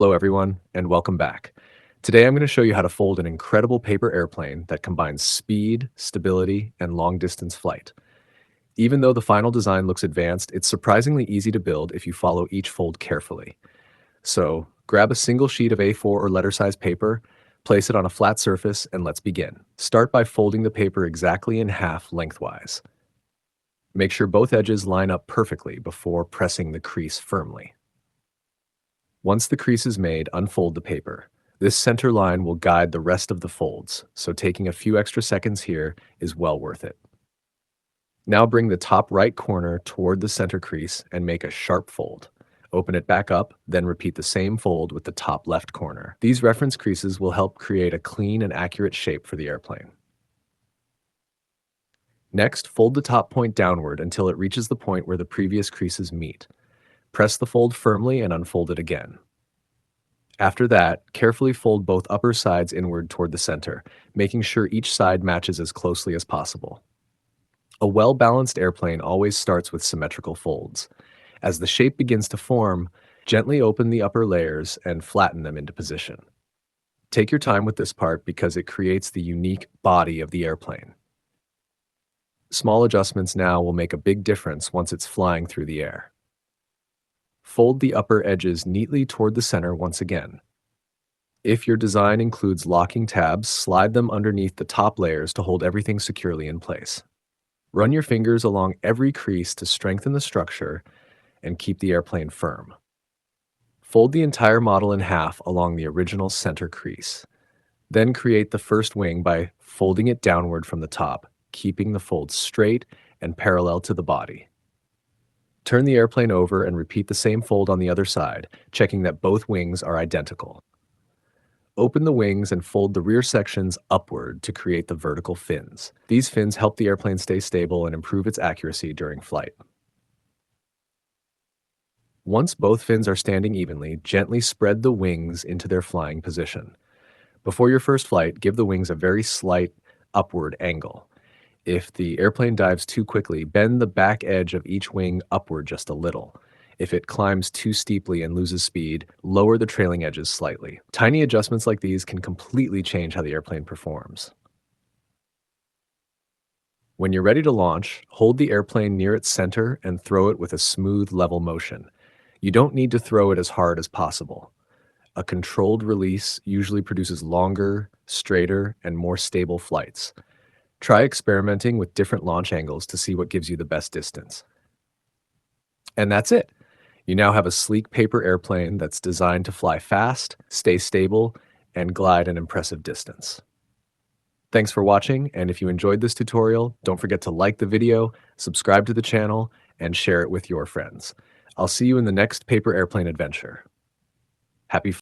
Hello, everyone, and welcome back. Today, I'm going to show you how to fold an incredible paper airplane that combines speed, stability, and long-distance flight. Even though the final design looks advanced, it's surprisingly easy to build if you follow each fold carefully. So, grab a single sheet of A4 or letter-size paper, place it on a flat surface, and let's begin. Start by folding the paper exactly in half lengthwise. Make sure both edges line up perfectly before pressing the crease firmly. Once the crease is made, unfold the paper. This center line will guide the rest of the folds, so taking a few extra seconds here is well worth it. Now bring the top right corner toward the center crease and make a sharp fold. Open it back up, then repeat the same fold with the top left corner. These reference creases will help create a clean and accurate shape for the airplane. Next, fold the top point downward until it reaches the point where the previous creases meet. Press the fold firmly and unfold it again. After that, carefully fold both upper sides inward toward the center, making sure each side matches as closely as possible. A well-balanced airplane always starts with symmetrical folds. As the shape begins to form, gently open the upper layers and flatten them into position. Take your time with this part because it creates the unique body of the airplane. Small adjustments now will make a big difference once it's flying through the air. Fold the upper edges neatly toward the center once again. If your design includes locking tabs, slide them underneath the top layers to hold everything securely in place. Run your fingers along every crease to strengthen the structure and keep the airplane firm. Fold the entire model in half along the original center crease. Then create the first wing by folding it downward from the top, keeping the fold straight and parallel to the body. Turn the airplane over and repeat the same fold on the other side, checking that both wings are identical. Open the wings and fold the rear sections upward to create the vertical fins. These fins help the airplane stay stable and improve its accuracy during flight. Once both fins are standing evenly, gently spread the wings into their flying position. Before your first flight, give the wings a very slight upward angle. If the airplane dives too quickly, bend the back edge of each wing upward just a little. If it climbs too steeply and loses speed, lower the trailing edges slightly. Tiny adjustments like these can completely change how the airplane performs. When you're ready to launch, hold the airplane near its center and throw it with a smooth, level motion. You don't need to throw it as hard as possible. A controlled release usually produces longer, straighter, and more stable flights. Try experimenting with different launch angles to see what gives you the best distance. And that's it. You now have a sleek paper airplane that's designed to fly fast, stay stable, and glide an impressive distance. Thanks for watching, and if you enjoyed this tutorial, don't forget to like the video, subscribe to the channel, and share it with your friends. I'll see you in the next paper airplane adventure. Happy